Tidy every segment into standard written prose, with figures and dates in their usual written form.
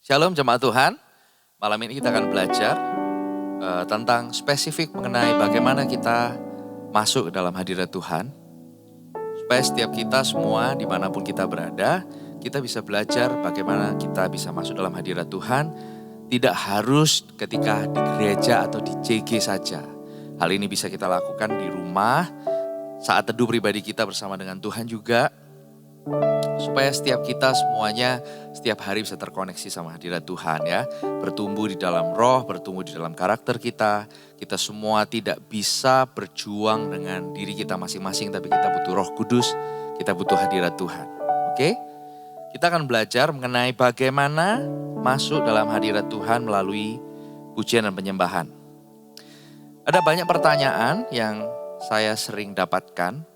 Shalom jemaat Tuhan, malam ini kita akan belajar tentang spesifik mengenai bagaimana kita masuk ke dalam hadirat Tuhan. Supaya setiap kita semua dimanapun kita berada, kita bisa belajar bagaimana kita bisa masuk dalam hadirat Tuhan. Tidak harus ketika di gereja atau di CG saja. Hal ini bisa kita lakukan di rumah, saat teduh pribadi kita bersama dengan Tuhan juga. Supaya setiap kita semuanya setiap hari bisa terkoneksi sama hadirat Tuhan ya. Bertumbuh di dalam roh, bertumbuh di dalam karakter kita. Kita semua tidak bisa berjuang dengan diri kita masing-masing, tapi kita butuh Roh Kudus, kita butuh hadirat Tuhan. Oke? Kita akan belajar mengenai bagaimana masuk dalam hadirat Tuhan melalui pujian dan penyembahan. Ada banyak pertanyaan yang saya sering dapatkan.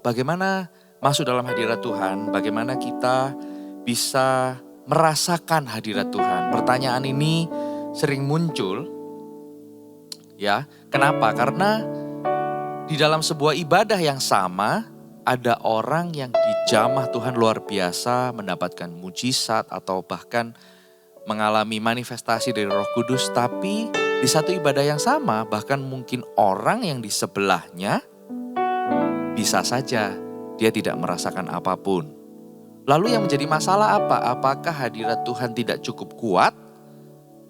Bagaimana masuk dalam hadirat Tuhan, bagaimana kita bisa merasakan hadirat Tuhan. Pertanyaan ini sering muncul, ya. Kenapa? Karena di dalam sebuah ibadah yang sama, ada orang yang dijamah Tuhan luar biasa, mendapatkan mujizat atau bahkan mengalami manifestasi dari Roh Kudus, tapi di satu ibadah yang sama, bahkan mungkin orang yang di sebelahnya bisa saja dia tidak merasakan apapun. Lalu yang menjadi masalah apa? Apakah hadirat Tuhan tidak cukup kuat?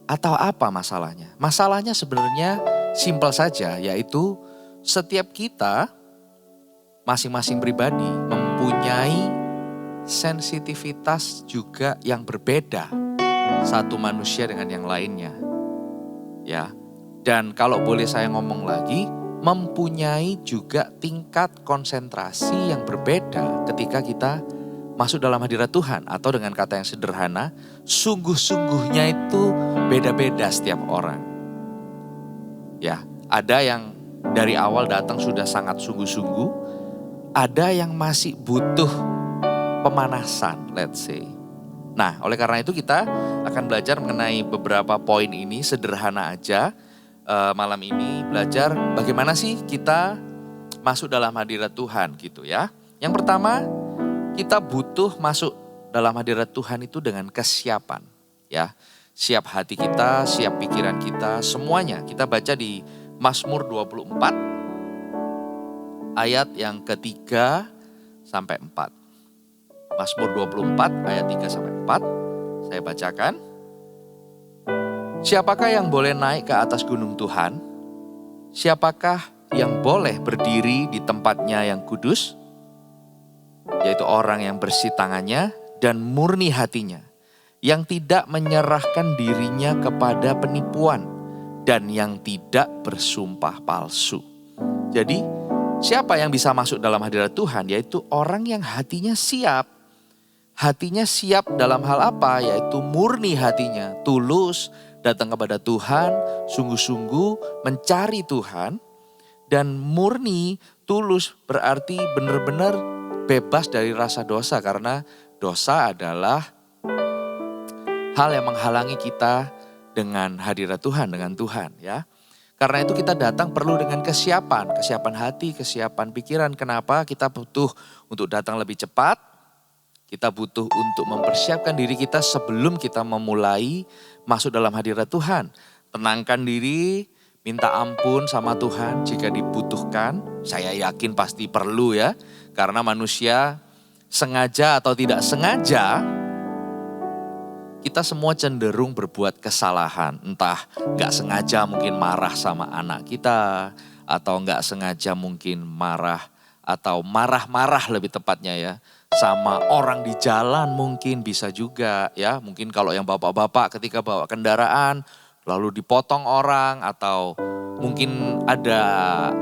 Atau apa masalahnya? Masalahnya sebenarnya simpel saja, yaitu setiap kita masing-masing pribadi mempunyai sensitivitas juga yang berbeda. Satu manusia dengan yang lainnya. Ya. Dan kalau boleh saya ngomong lagi, mempunyai juga tingkat konsentrasi yang berbeda ketika kita masuk dalam hadirat Tuhan. Atau dengan kata yang sederhana, sungguh-sungguhnya itu beda-beda setiap orang. Ya, ada yang dari awal datang sudah sangat sungguh-sungguh, ada yang masih butuh pemanasan, let's say. Nah, oleh karena itu kita akan belajar mengenai beberapa poin ini, sederhana aja. Malam ini belajar bagaimana sih kita masuk dalam hadirat Tuhan gitu ya. Yang pertama, kita butuh masuk dalam hadirat Tuhan itu dengan kesiapan ya. Siap hati kita, siap pikiran kita, semuanya. Kita baca di Mazmur 24 ayat yang ketiga sampai 4. Mazmur 24 ayat 3 sampai 4. Saya bacakan. Siapakah yang boleh naik ke atas gunung Tuhan? Siapakah yang boleh berdiri di tempatnya yang kudus? Yaitu orang yang bersih tangannya dan murni hatinya, yang tidak menyerahkan dirinya kepada penipuan dan yang tidak bersumpah palsu. Jadi siapa yang bisa masuk dalam hadirat Tuhan? Yaitu orang yang hatinya siap. Hatinya siap dalam hal apa? Yaitu murni hatinya, tulus, datang kepada Tuhan, sungguh-sungguh mencari Tuhan, dan murni, tulus berarti benar-benar bebas dari rasa dosa. Karena dosa adalah hal yang menghalangi kita dengan hadirat Tuhan, dengan Tuhan ya. Karena itu kita datang perlu dengan kesiapan hati, kesiapan pikiran. Kenapa? Kita butuh untuk datang lebih cepat. Kita butuh untuk mempersiapkan diri kita sebelum kita memulai masuk dalam hadirat Tuhan. Tenangkan diri, minta ampun sama Tuhan jika dibutuhkan. Saya yakin pasti perlu ya. Karena manusia sengaja atau tidak sengaja, kita semua cenderung berbuat kesalahan. Entah gak sengaja mungkin marah sama anak kita, atau gak sengaja mungkin marah atau marah-marah lebih tepatnya ya. Sama orang di jalan mungkin bisa juga ya. Mungkin kalau yang bapak-bapak ketika bawa kendaraan lalu dipotong orang, atau mungkin ada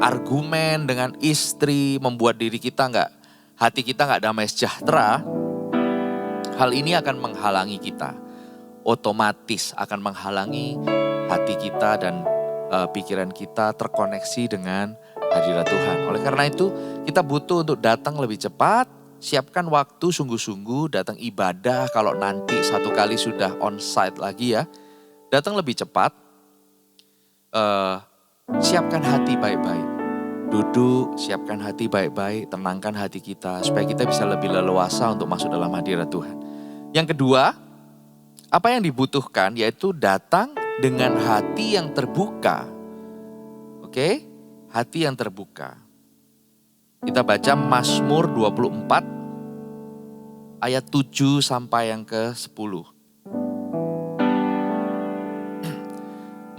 argumen dengan istri membuat hati kita nggak damai sejahtera. Hal ini akan menghalangi kita, otomatis akan menghalangi hati kita dan pikiran kita terkoneksi dengan hadirat Tuhan. Oleh karena itu kita butuh untuk datang lebih cepat. Siapkan waktu sungguh-sungguh, datang ibadah kalau nanti satu kali sudah onsite lagi ya. Datang lebih cepat, siapkan hati baik-baik. Duduk, siapkan hati baik-baik, tenangkan hati kita supaya kita bisa lebih leluasa untuk masuk dalam hadirat Tuhan. Yang kedua, Apa yang dibutuhkan yaitu datang dengan hati yang terbuka. Oke? Hati yang terbuka. Kita baca Mazmur 24 ayat 7 sampai yang ke-10.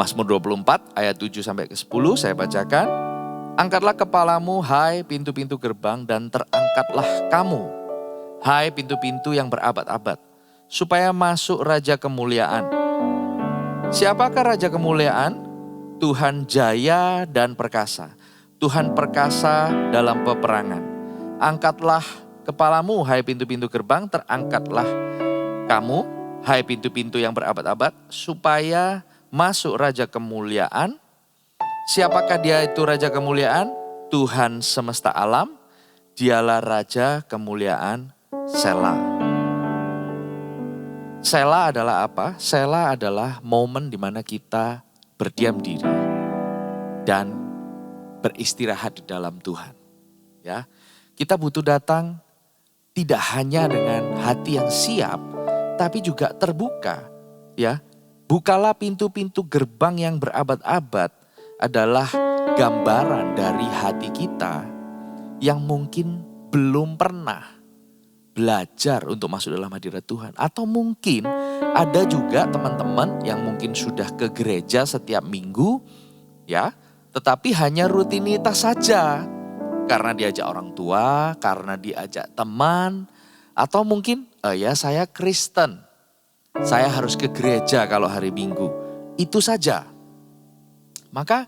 Mazmur 24 ayat 7 sampai ke-10 saya bacakan. Angkatlah kepalamu hai pintu-pintu gerbang dan terangkatlah kamu, hai pintu-pintu yang berabad-abad, supaya masuk Raja Kemuliaan. Siapakah Raja Kemuliaan? Tuhan jaya dan perkasa, Tuhan perkasa dalam peperangan. Angkatlah kepalamu hai pintu-pintu gerbang, terangkatlah kamu, hai pintu-pintu yang berabad-abad, supaya masuk Raja Kemuliaan. Siapakah dia itu Raja Kemuliaan? Tuhan semesta alam, dialah Raja Kemuliaan. Selah. Selah adalah apa? Selah adalah momen di mana kita berdiam diri dan beristirahat di dalam Tuhan. Ya, kita butuh datang tidak hanya dengan hati yang siap, tapi juga terbuka. Ya, bukalah pintu-pintu gerbang yang berabad-abad adalah gambaran dari hati kita yang mungkin belum pernah belajar untuk masuk dalam hadirat Tuhan. Atau mungkin ada juga teman-teman yang mungkin sudah ke gereja setiap minggu, ya, tetapi hanya rutinitas saja. Karena diajak orang tua, karena diajak teman, atau mungkin, ya saya Kristen, saya harus ke gereja kalau hari Minggu. Itu saja. Maka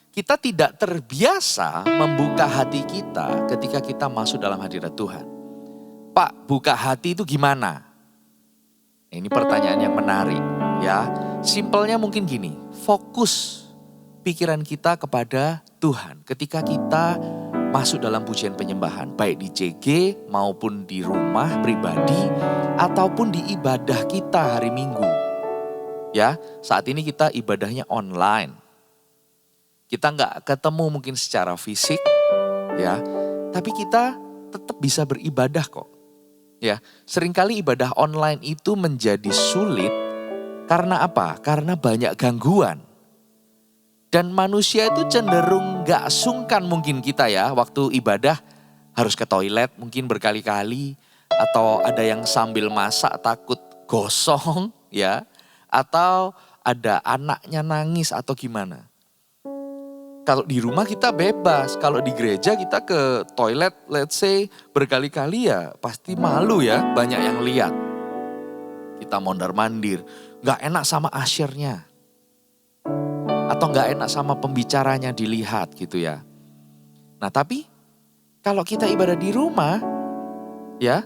kita tidak terbiasa membuka hati kita ketika kita masuk dalam hadirat Tuhan. Pak, buka hati itu gimana? Ini pertanyaan yang menarik, ya. Simpelnya mungkin gini, fokus pikiran kita kepada Tuhan ketika kita masuk dalam pujian penyembahan, baik di CG maupun di rumah pribadi ataupun di ibadah kita hari Minggu. Ya, saat ini kita ibadahnya online. Kita nggak ketemu mungkin secara fisik, ya, tapi kita tetap bisa beribadah kok. Ya, seringkali ibadah online itu menjadi sulit karena apa? Karena banyak gangguan. Dan manusia itu cenderung nggak sungkan mungkin kita ya, waktu ibadah harus ke toilet mungkin berkali-kali, atau ada yang sambil masak takut gosong, ya, atau ada anaknya nangis atau gimana. Kalau di rumah kita bebas, kalau di gereja kita ke toilet let's say berkali-kali ya pasti malu ya, banyak yang lihat. Kita mondar-mandir, gak enak sama asyirnya. Atau gak enak sama pembicaranya dilihat gitu ya. Nah tapi kalau kita ibadah di rumah, ya,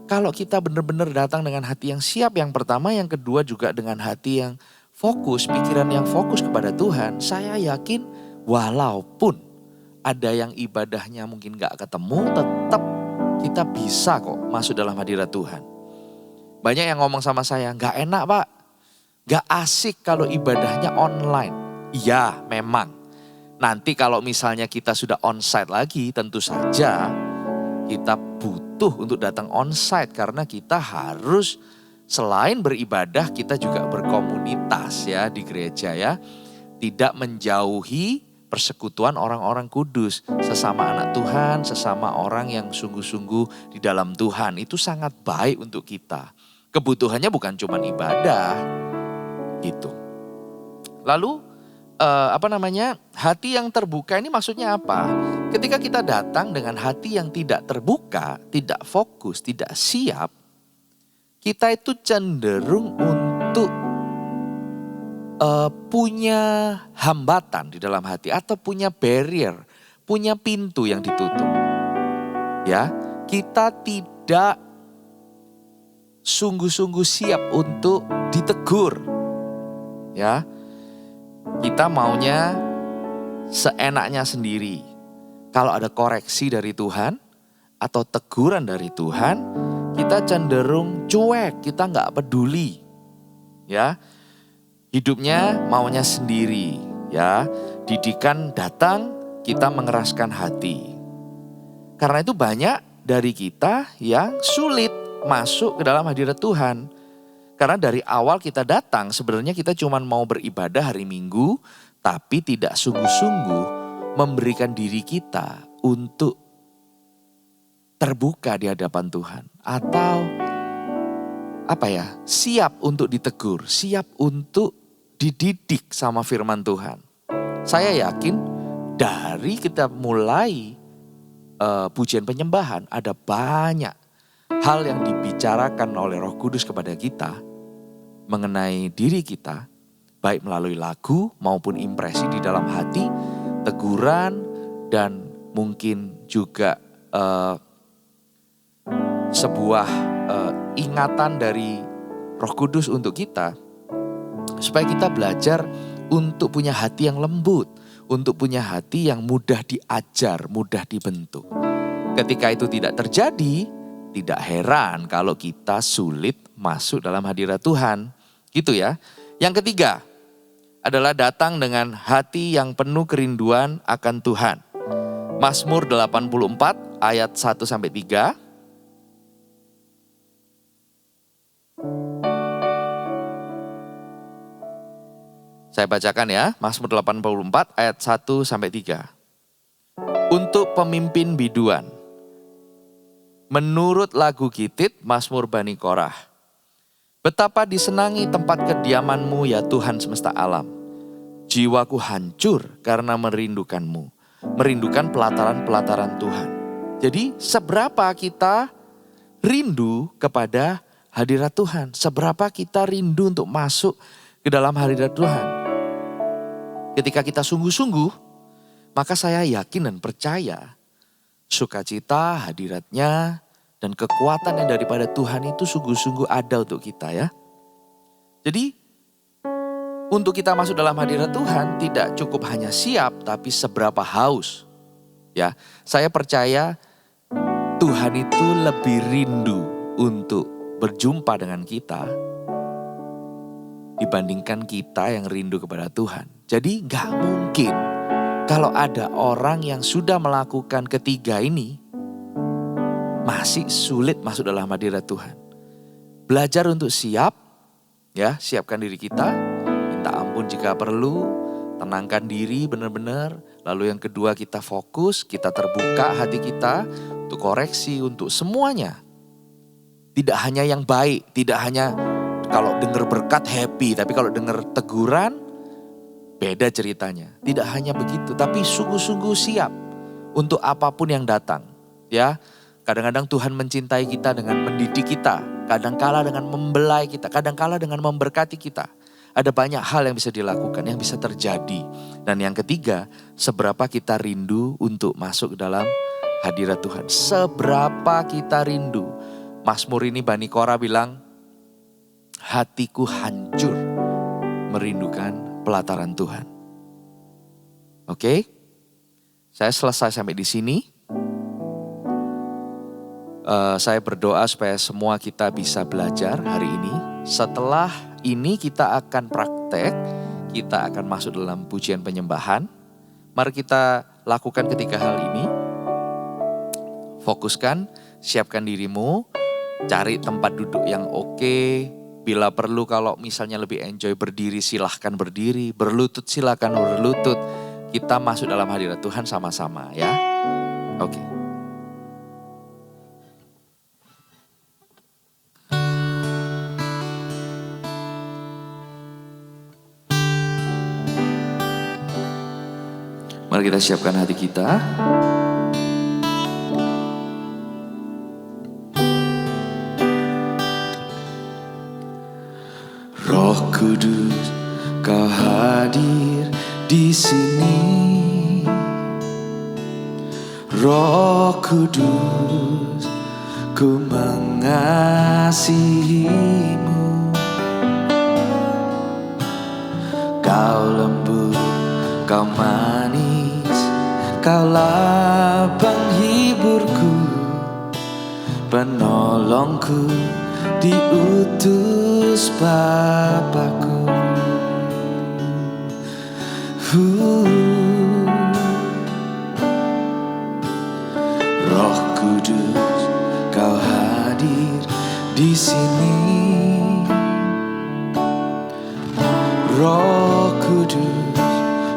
kalau kita benar-benar datang dengan hati yang siap yang pertama, yang kedua juga dengan hati yang fokus, pikiran yang fokus kepada Tuhan, saya yakin walaupun ada yang ibadahnya mungkin gak ketemu, tetap kita bisa kok masuk dalam hadirat Tuhan. Banyak yang ngomong sama saya, gak enak Pak, gak asik kalau ibadahnya online. Iya memang, nanti kalau misalnya kita sudah onsite lagi, tentu saja kita butuh untuk datang onsite karena kita harus selain beribadah kita juga berkomunitas ya di gereja ya. Tidak menjauhi persekutuan orang-orang kudus, sesama anak Tuhan, sesama orang yang sungguh-sungguh di dalam Tuhan. Itu sangat baik untuk kita. Kebutuhannya bukan cuma ibadah, gitu. Lalu, hati yang terbuka ini maksudnya apa? Ketika kita datang dengan hati yang tidak terbuka, tidak fokus, tidak siap, kita itu cenderung untuk punya hambatan di dalam hati atau punya barrier, punya pintu yang ditutup. Ya, kita tidak sungguh-sungguh siap untuk ditegur. Ya, kita maunya seenaknya sendiri. Kalau ada koreksi dari Tuhan atau teguran dari Tuhan, kita cenderung cuek, kita nggak peduli. Ya. Hidupnya maunya sendiri, ya. Didikan datang, kita mengeraskan hati. Karena itu banyak dari kita yang sulit masuk ke dalam hadirat Tuhan. Karena dari awal kita datang sebenarnya kita cuma mau beribadah hari Minggu, tapi tidak sungguh-sungguh memberikan diri kita untuk terbuka di hadapan Tuhan. Atau siap untuk ditegur, siap untuk dididik sama firman Tuhan. Saya yakin dari kita mulai pujian penyembahan ada banyak hal yang dibicarakan oleh Roh Kudus kepada kita mengenai diri kita, baik melalui lagu maupun impresi di dalam hati, teguran, dan mungkin juga sebuah ingatan dari Roh Kudus untuk kita, supaya kita belajar untuk punya hati yang lembut, untuk punya hati yang mudah diajar, mudah dibentuk. Ketika itu tidak terjadi, tidak heran kalau kita sulit masuk dalam hadirat Tuhan. Gitu ya. Yang ketiga adalah datang dengan hati yang penuh kerinduan akan Tuhan. Mazmur 84 ayat 1-3. Saya bacakan ya, Mazmur 84 ayat 1-3. Untuk pemimpin biduan, menurut lagu Gitit, Mazmur Bani Korah. Betapa disenangi tempat kediaman-Mu ya Tuhan semesta alam. Jiwaku hancur karena merindukan-Mu, merindukan pelataran-pelataran Tuhan. Jadi seberapa kita rindu kepada hadirat Tuhan, seberapa kita rindu untuk masuk ke dalam hadirat Tuhan. Ketika kita sungguh-sungguh, maka saya yakin dan percaya sukacita, hadiratnya, dan kekuatan yang daripada Tuhan itu sungguh-sungguh ada untuk kita ya. Jadi untuk kita masuk dalam hadirat Tuhan tidak cukup hanya siap, tapi seberapa haus. Ya, saya percaya Tuhan itu lebih rindu untuk berjumpa dengan kita dibandingkan kita yang rindu kepada Tuhan. Jadi gak mungkin kalau ada orang yang sudah melakukan ketiga ini masih sulit masuk dalam hadirat Tuhan. Belajar untuk siap, ya, siapkan diri kita, minta ampun jika perlu, tenangkan diri benar-benar. Lalu yang kedua kita fokus, kita terbuka hati kita untuk koreksi, untuk semuanya. Tidak hanya yang baik, tidak hanya kalau dengar berkat happy, tapi kalau dengar teguran beda ceritanya. Tidak hanya begitu, tapi sungguh-sungguh siap untuk apapun yang datang. Ya, kadang-kadang Tuhan mencintai kita dengan mendidik kita, kadang-kala dengan membelai kita, kadang-kala dengan memberkati kita. Ada banyak hal yang bisa dilakukan, yang bisa terjadi. Dan yang ketiga, seberapa kita rindu untuk masuk dalam hadirat Tuhan. Seberapa kita rindu. Mazmur ini Bani Korah bilang, hatiku hancur merindukan pelataran Tuhan. Oke? Saya selesai sampai di sini. Saya berdoa supaya semua kita bisa belajar hari ini. Setelah ini kita akan praktek, kita akan masuk dalam pujian penyembahan. Mari kita lakukan ketiga hal ini. Fokuskan, siapkan dirimu, cari tempat duduk yang oke. Bila perlu kalau misalnya lebih enjoy berdiri silahkan berdiri, berlutut silahkan berlutut. Kita masuk dalam hadirat Tuhan sama-sama ya. Oke. Mari kita siapkan hati kita. Roh Kudus, Kau hadir di sini. Roh Kudus, ku mengasihimu. Kau lembut, Kau manis, Kaulah penghiburku, penolongku, diutus Bapakku. Roh Kudus, Kau hadir di sini. Roh Kudus,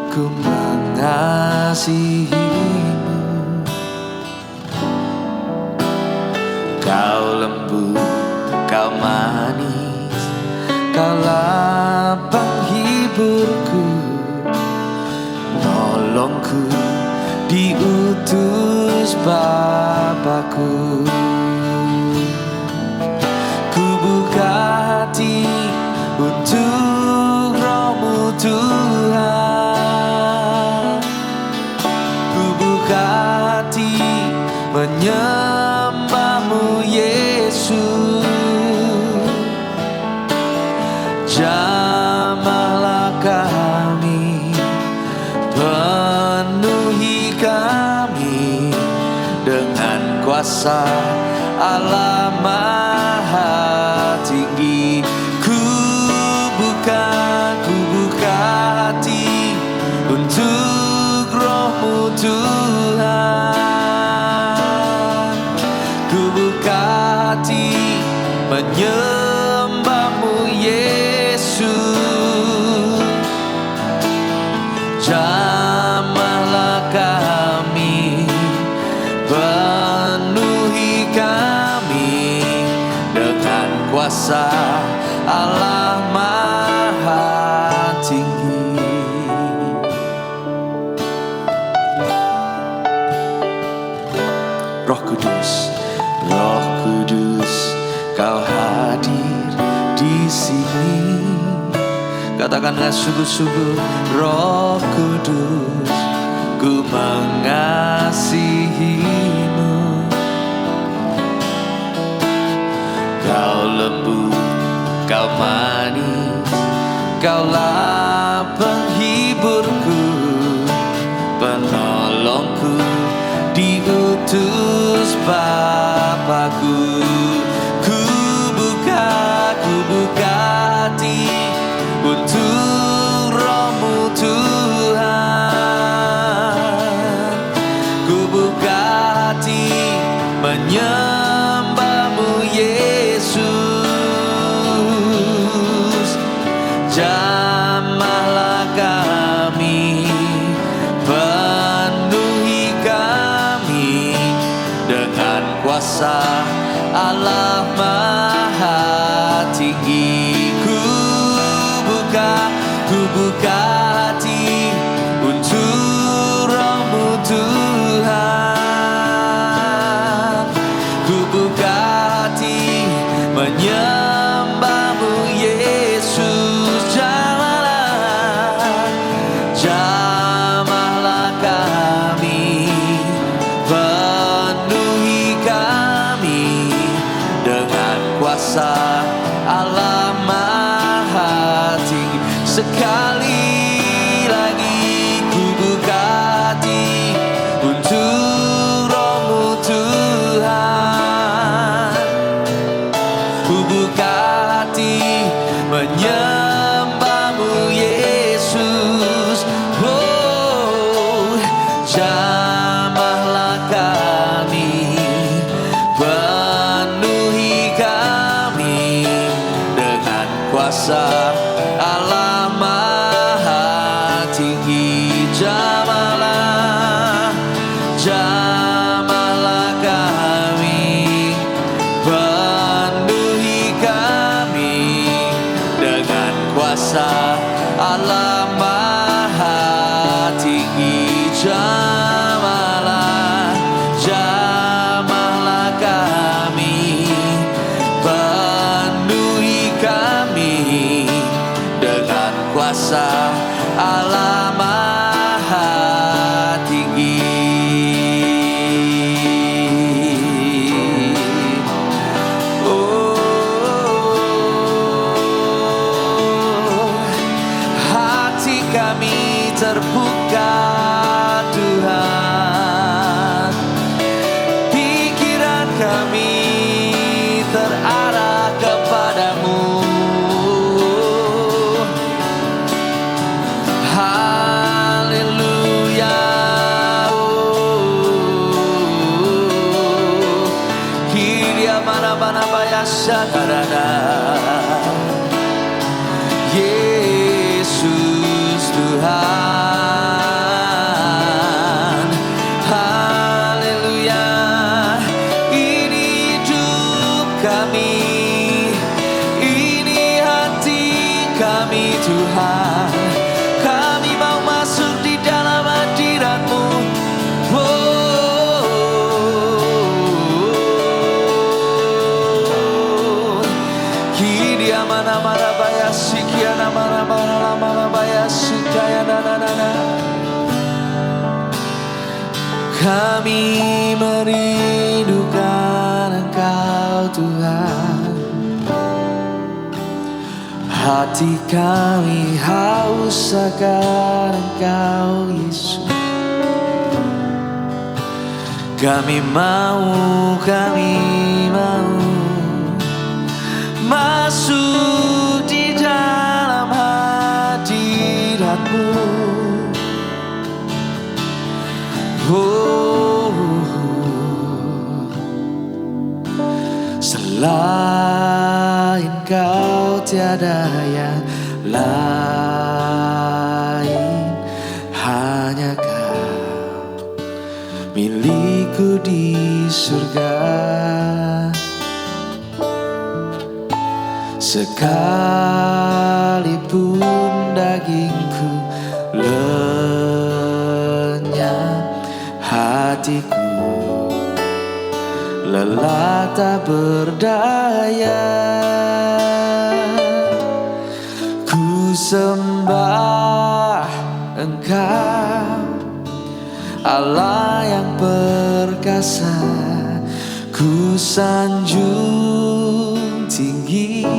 ku mengasihimu. Kau lembut, kau manis, kaulah penghiburku, nolongku diutus Bapakku. Ku buka hati untuk Roh-Mu Tuhan, ku buka hati menyembah-Mu Yesus. Jamahlah kami, penuhi kami dengan kuasa Allah Maha Tinggi. Ku buka hati untuk Roh-Mu Tuhan, ku buka hati menyembah-Mu Yesus. Jamahlah kami, penuhi kami dengan kuasa Allah Maha Tinggi. Roh Kudus, Roh Kudus, Kau hadir di sini. Katakan dengan sungguh-sungguh, Roh Kudus, ku mengasihimu. Kau lembut, kau manis, kaulah penghiburku, penolongku diutus Bapakku. Ku buka hati untuk Roh-Mu Tuhan, ku buka hati menyembah-Mu Yesus. Jamahlah kami, penuhi kami dengan kuasa Allah Maha Tinggi. Ku buka hati untuk Roh-Mu Tuhan, ku buka hati menyembah-Mu Yesus. Jamahlah kami, penuhi kami dengan kuasa Allah Maha Tinggi. Sekali lagi ku buka hati untuk Roh-Mu Tuhan, ku buka hati menyembah-Mu Yesus. Oh, jamahlah kami, penuhi kami dengan kuasa Allah Maha Tinggi. Jamahlah kami, penuhi kami dengan kuasa Allah Maha Tinggi. Jamahlah kami, penuhi kami dengan kuasa Allah Maha Tinggi. Oh, hati kami terbuka Tuhan, pikiran kami terarah kepadamu. Haleluya. Kiria mana bayasa karana Yesus. Tuhan. Kami mau masuk di dalam hadirat-Mu. Kidia mana-mana bayasi kiana mana-mana bayasi kaya na. Kami merindukan Engkau Tuhan. Hati kami haus akan Engkau Yesus. Kami mau masuk di dalam hadirat-Mu. Selain Kau tiada yang lain, hanya Kau milikku di surga. Sekalipun dagingku lenyap, hatiku lelah tak berdaya. Ku sembah Engkau, Allah yang perkasa. Ku sanjung tinggi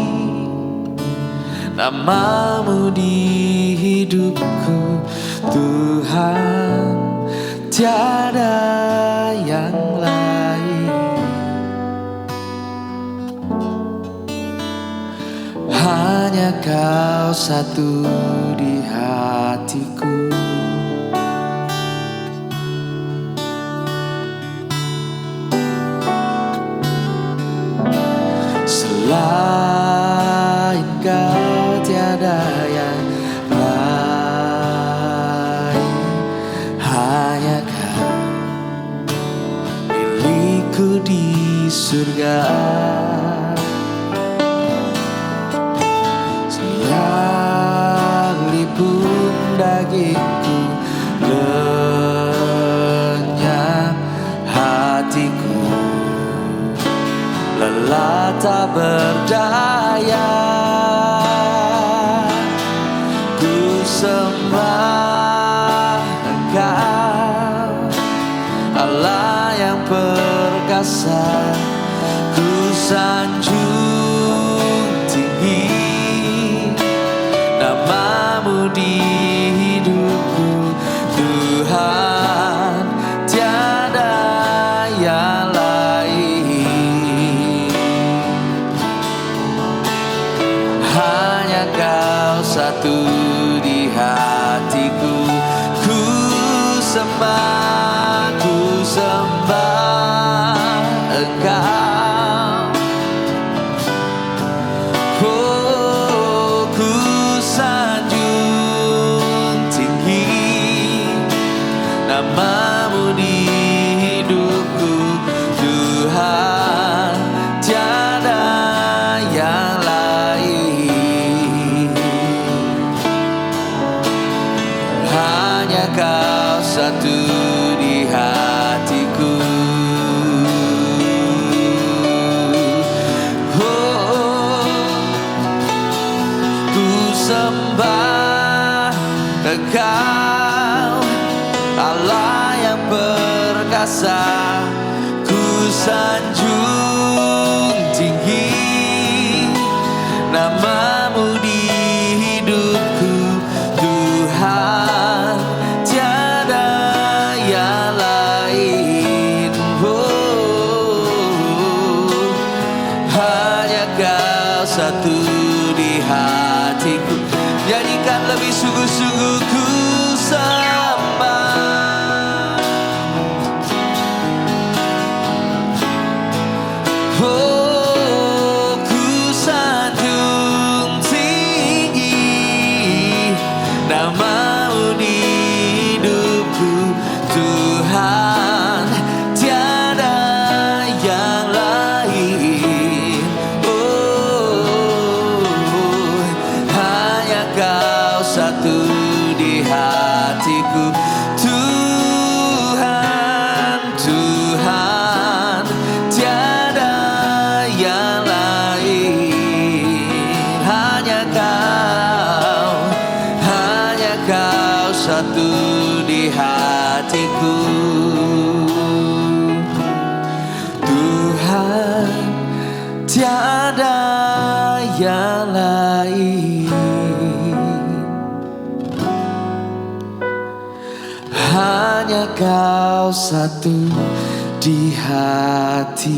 nama-Mu di hidupku Tuhan, tiada yang lain. Hanya Kau satu di hatiku. Selain Kau tiada yang lain, hanya Kau milikku di surga. Sekalipun dagingku lenyap, hatiku lelah tak berdaya. Ku sembah Engkau, Allah yang perkasa. Ku sanjung tinggi nama-Mu di hidupku Tuhan, tiada yang lain. Hanya Kau satu di hatiku. Ku sembah Engkau. Oh, ku sanjung tinggi nama-Mu di hidupku Tuhan, tiada yang lain. Hanya Kau satu di hatiku. Sembah Engkau, Allah yang perkasa. Ku sanjung tinggi nama-Mu di hidupku Tuhan, tiada yang lain. Hanya Kau satu di hatiku. Nyanyikan lebih sungguh-sungguh. Ku sembah, oh, ku sanjung tinggi nama-Mu di hidupku Tuhan, tiada yang lain. Oh, hanya Kau hanya kau satu di hatiku. Tuhan, tiada yang lain, hanya kau satu di hatiku.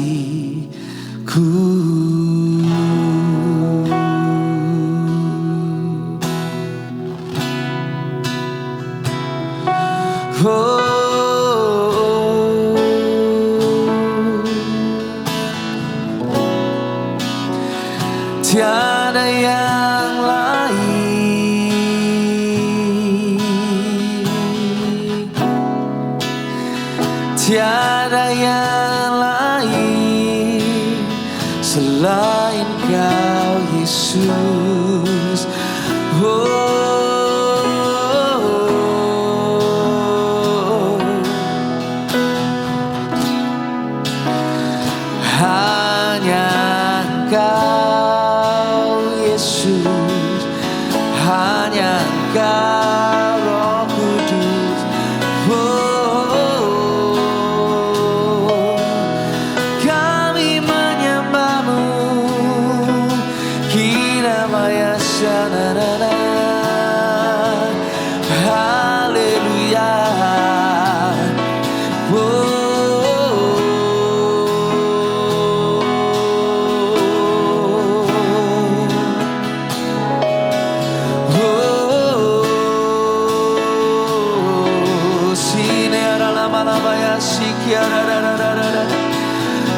Tiada yang lain, tiada yang lain selain Kau, Yesus. Hanya Engkau, Yesus, hanya Engkau, Roh Kudus. Kami menyembah-Mu, Kinamaya Sanarana. Haleluya.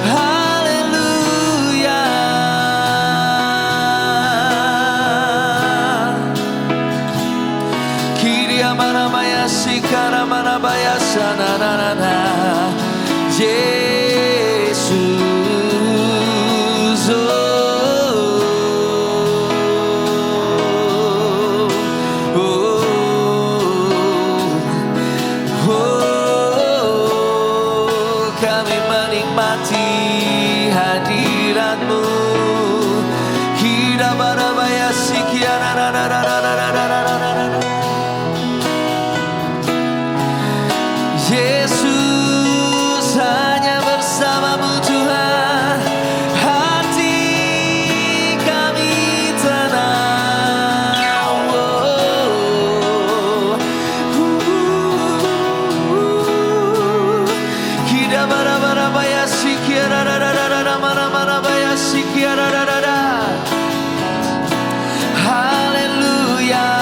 Haleluya. Kiria manamaya sikara manabaya sananana. Yesus, kami menikmati hadirat-Mu. Kira barabaya sikiara. Yesus, hanya bersama-Mu Tuhan, hati kami tenang. Kira barabaya sikiara mana sikiara. Haleluya.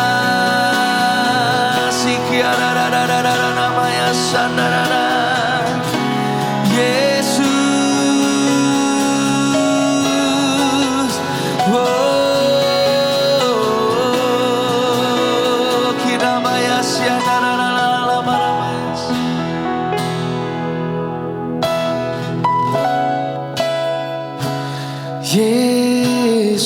Sikiara namanya sandarana. Yesus, Kinamaya sianarana maramaya. Yesus,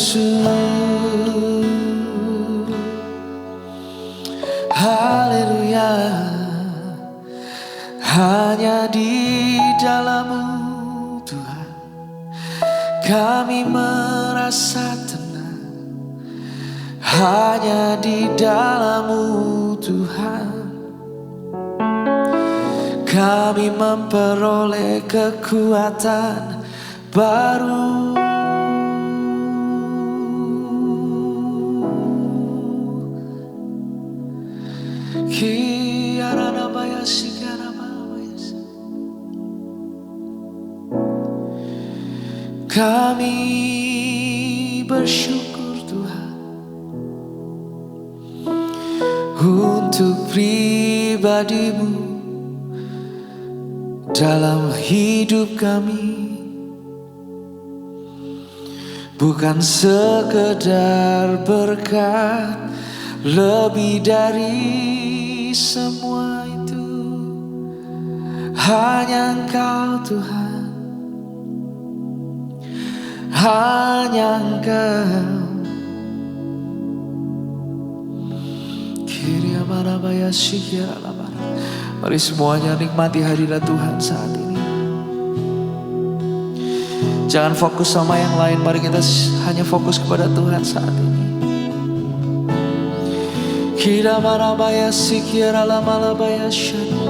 haleluya. Hanya di dalam-Mu Tuhan kami merasa tenang. Hanya di dalam-Mu Tuhan kami memperoleh kekuatan baru. Kami bersyukur Tuhan untuk pribadi-Mu dalam hidup kami. Bukan sekedar berkat, lebih dari semua itu hanya Engkau Tuhan, hanya Engkau. Kiria marabaya sikira labara. Mari semuanya nikmati hadirat Tuhan saat ini. Jangan fokus sama yang lain, mari kita hanya fokus kepada Tuhan saat ini. Kira marabaya sikira lamalabaya syadu.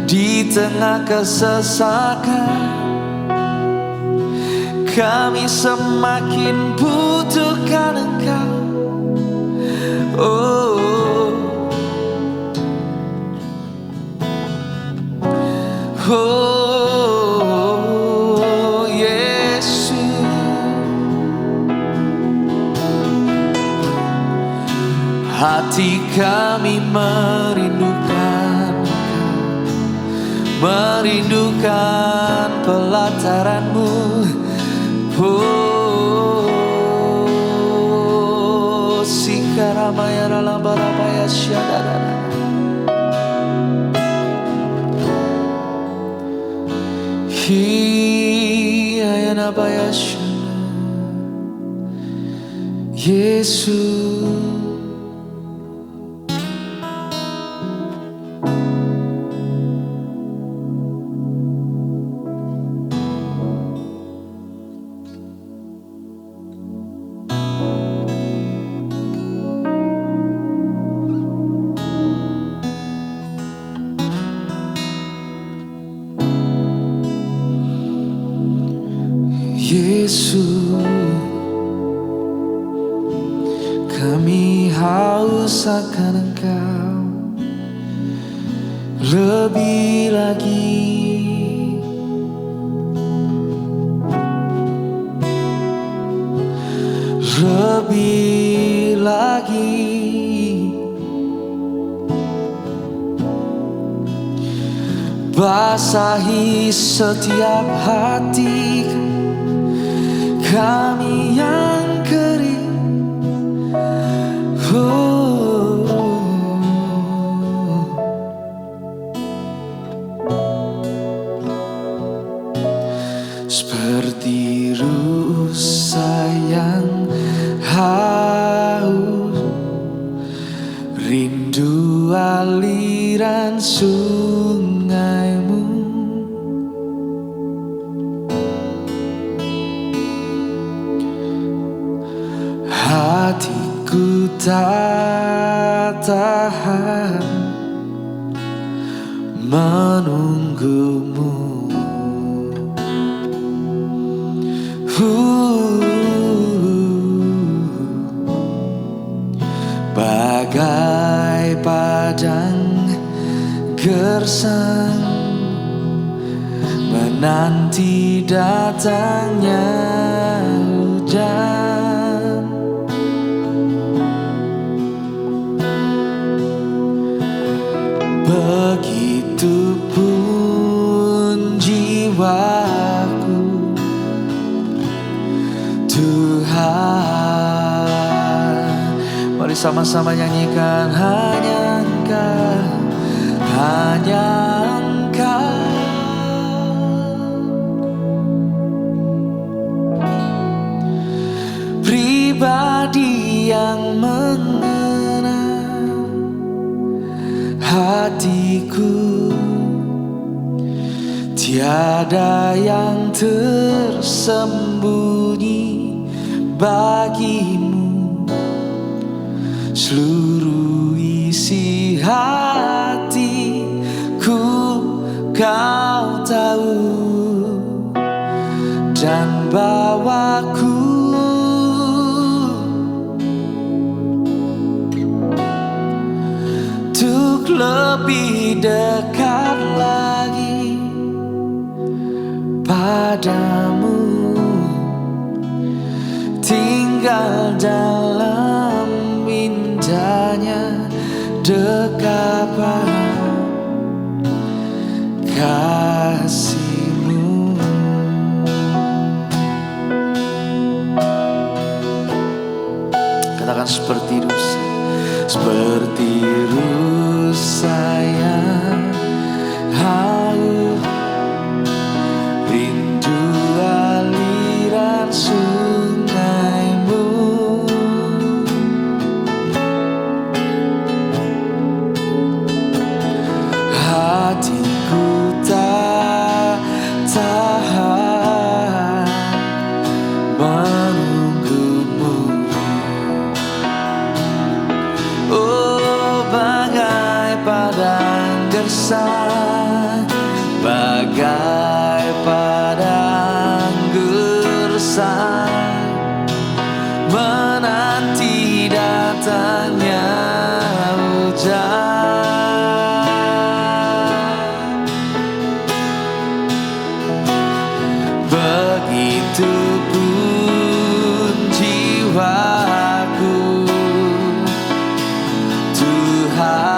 Di tengah kesesakan kami semakin butuhkan Engkau. Oh, oh, Yesus. Hati kami merindukan Engkau, merindukan pelataran-Mu. Oh, sikaramaya ralambarabaya syadadana. Hiayanabaya syada. Yesus. Yesus, kami haus akan Engkau lebih lagi. Lebih lagi. Basahi setiap hati kami yang kering. Oh, seperti rusa yang haus, rindu aliran sungai-Mu. Hatiku tak tahan menunggu-Mu. Bagai padang gersang menanti datangnya hujan. Begitupun jiwaku, Tuhan. Mari sama-sama nyanyikan, hanya Engkau, hanya Engkau. Pribadi yang mengenal hatiku, tiada yang tersembunyi bagi-Mu. Seluruh isi hatiku Kau tahu, dan bawaku untuk lebih dekat lagi padamu, tinggal dalam indahnya dekapan kasih-Mu. Katakan, seperti rusa, seperti rusa yang haus, rindu aliran sungai-Mu. Hatiku tak tahan menunggu-Mu. gersang bagai padang gersang, menanti datangnya hujan. Begitupun jiwaku, Tuhan.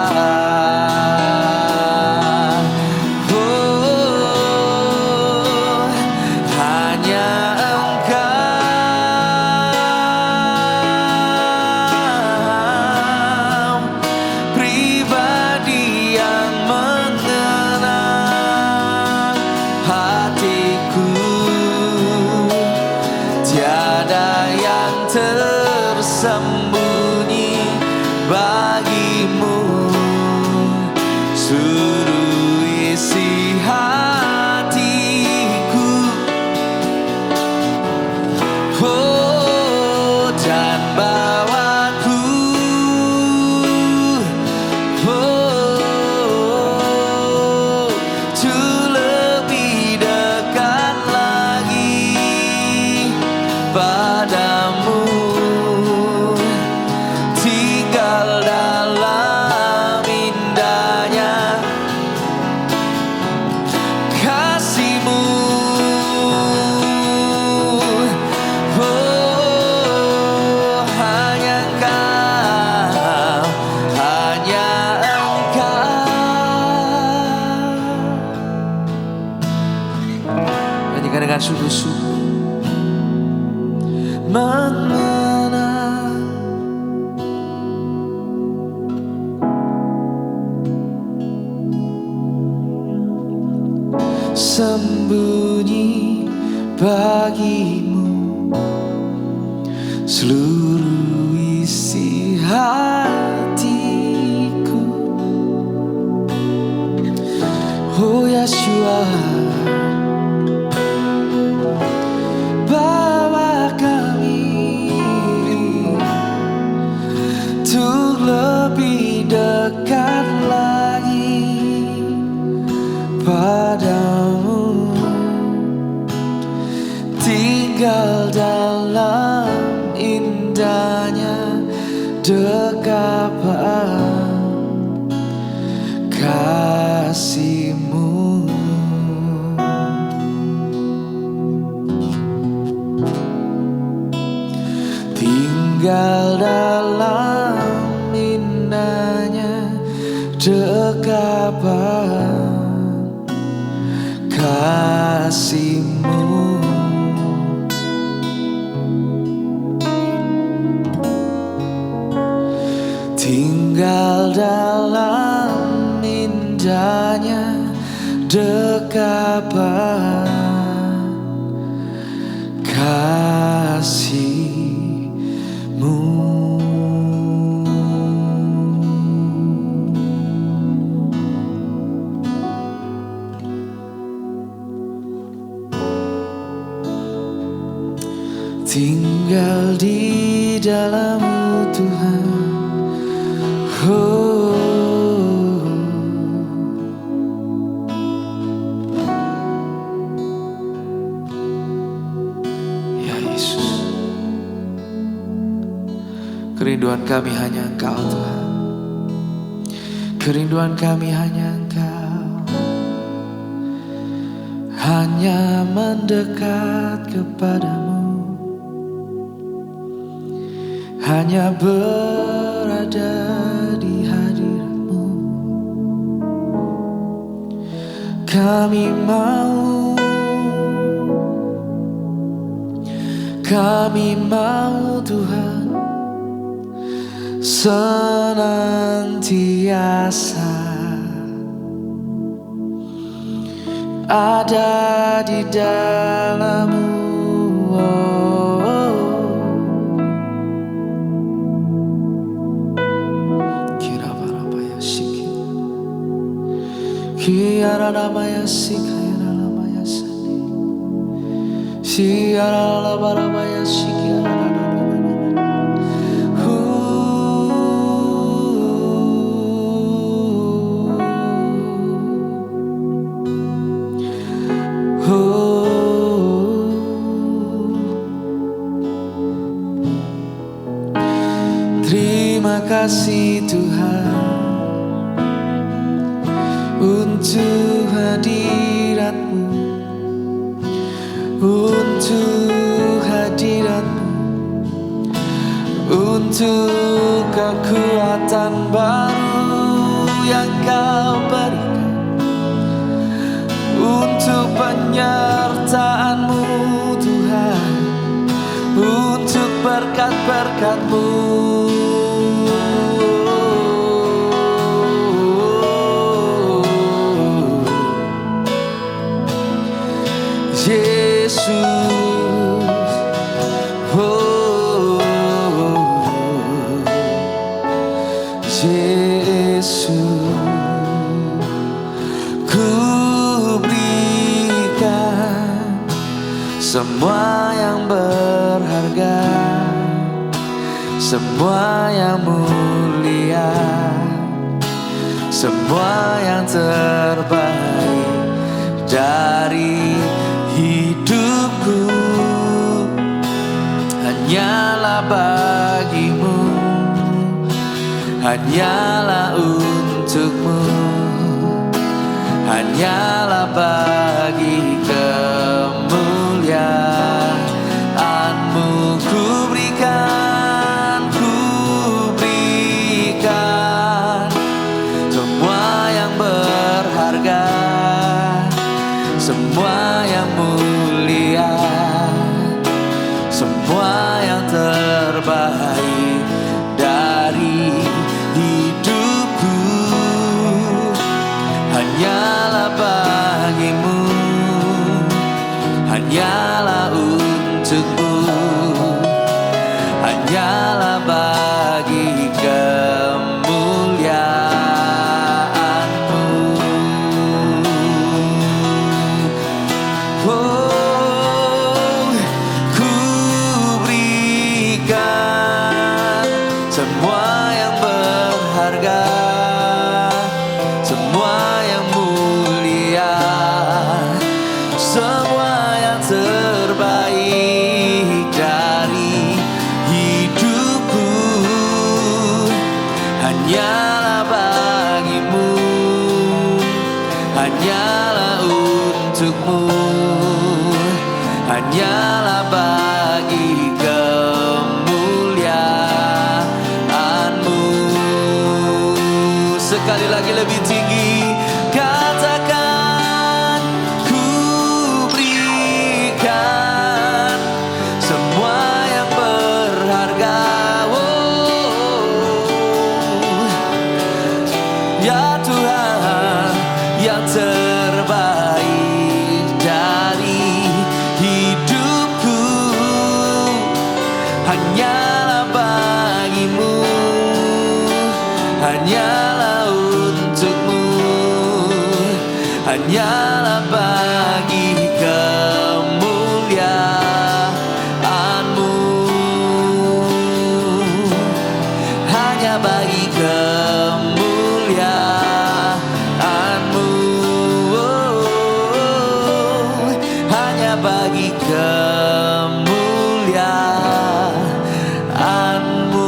Oh, hanya Engkau pribadi yang mengenal hatiku. Tiada yang tersembunyi bagimu, seluruh isi hatiku. Oh, dan bawaku, oh, untuk lebih dekat lagi padamu, tinggal dalam indahnya kasih-Mu. Oh, hanya Engkau, hanya Engkau. Nyanyikan dengan sungguh-sungguh. Mengenal sembunyi bagimu, seluruh isi hatiku. Oh Yeshua, bawa kami untuk lebih dekat lagi padamu, tinggal dalam indahnya dekapan kasih-Mu. Tinggal dalam indahnya dekapan kasih-Mu. Tinggal dalam indahnya dekapan kasih-Mu. Tinggal di dalam-Mu Tuhan. Oh, ya Yesus, kerinduan kami hanya Engkau Tuhan. Kerinduan kami hanya Engkau, hanya mendekat kepadamu, hanya berada di hadirat-Mu. Kami mau Tuhan senantiasa ada di dalam-Mu. Kiara namaya sikaya namaya sani, siara labarabaya sikiara. Terima kasih Tuhan untuk hadirat-Mu, untuk hadirat-Mu, untuk kekuatan baru yang Kau berikan, untuk penyertaan-Mu Tuhan, untuk berkat-berkat-Mu. Yesus, oh, Yesus, ku berikan semua yang berharga, semua yang mulia, semua yang terbaik dari hidupku, hanyalah bagi-Mu, hanyalah untuk-Mu, hanyalah bagi kemuliaan-Mu. Ku berikan semua yang berharga, semua yang mulia, semua yang terbaik dari hidupku, hanyalah bagi-Mu, hanyalah untuk-Mu, hanyalah bagi kemuliaan-Mu. Oh, ku berikan semua yang berharga, semua yang mulia, semua yang terbaik dari hidupku, hanyalah bagi-Mu, hanyalah untuk-Mu, hanyalah bagi kemuliaan-Mu. Sekali lagi lebih tinggi, katakan, ku berikan semua yang berharga, oh, ya Tuhan, yang terbaik dari hidupku, hanyalah bagi-Mu, hanyalah untuk-Mu, hanyalah bagi kemuliaan-Mu, hanya bagi kemuliaan-Mu, oh, hanya bagi kemuliaan-Mu.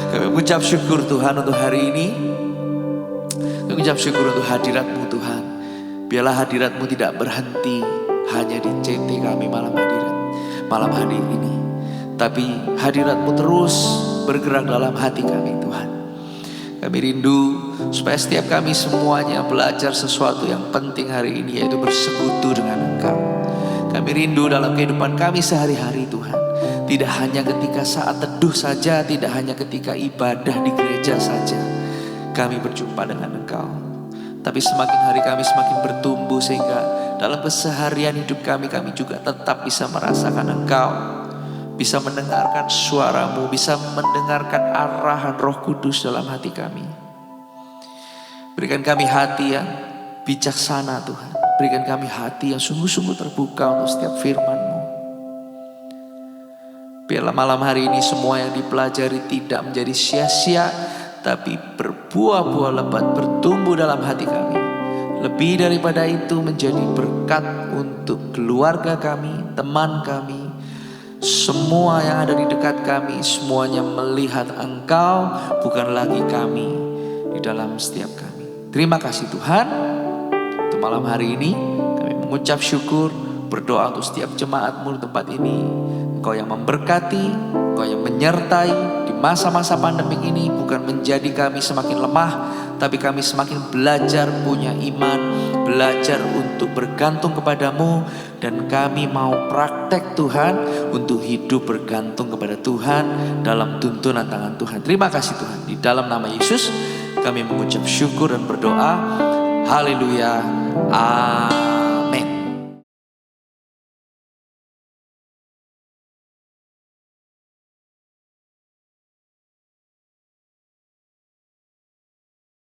Kami mengucap syukur Tuhan untuk hari ini. Kami mengucap syukur untuk hadirat-Mu Tuhan. Biarlah hadirat-Mu tidak berhenti hanya di CT kami malam hari ini, tapi hadirat-Mu terus bergerak dalam hati kami Tuhan. Kami rindu supaya setiap kami semuanya belajar sesuatu yang penting hari ini, yaitu bersekutu dengan Engkau. Kami rindu dalam kehidupan kami sehari-hari Tuhan, tidak hanya ketika saat teduh saja, tidak hanya ketika ibadah di gereja saja kami berjumpa dengan Engkau, tapi semakin hari kami semakin bertumbuh, sehingga dalam keseharian hidup kami juga tetap bisa merasakan Engkau, bisa mendengarkan suara-Mu, bisa mendengarkan arahan Roh Kudus dalam hati kami. Berikan kami hati yang bijaksana Tuhan, berikan kami hati yang sungguh-sungguh terbuka untuk setiap firman-Mu. Biarlah malam hari ini semua yang dipelajari tidak menjadi sia-sia, tapi berbuah-buah lebat bertumbuh dalam hati kami. Lebih daripada itu menjadi berkat untuk keluarga kami, teman kami, semua yang ada di dekat kami, semuanya melihat Engkau, bukan lagi kami di dalam setiap kami. Terima kasih Tuhan. Untuk malam hari ini kami mengucap syukur, berdoa untuk setiap jemaat-Mu di tempat ini. Engkau yang memberkati, Engkau yang menyertai di masa-masa pandemik ini, bukan menjadi kami semakin lemah, tapi kami semakin belajar punya iman, belajar untuk bergantung kepadamu, dan kami mau praktek Tuhan untuk hidup bergantung kepada Tuhan dalam tuntunan tangan Tuhan. Terima kasih Tuhan. Di dalam nama Yesus kami mengucap syukur dan berdoa. Haleluya. Amin.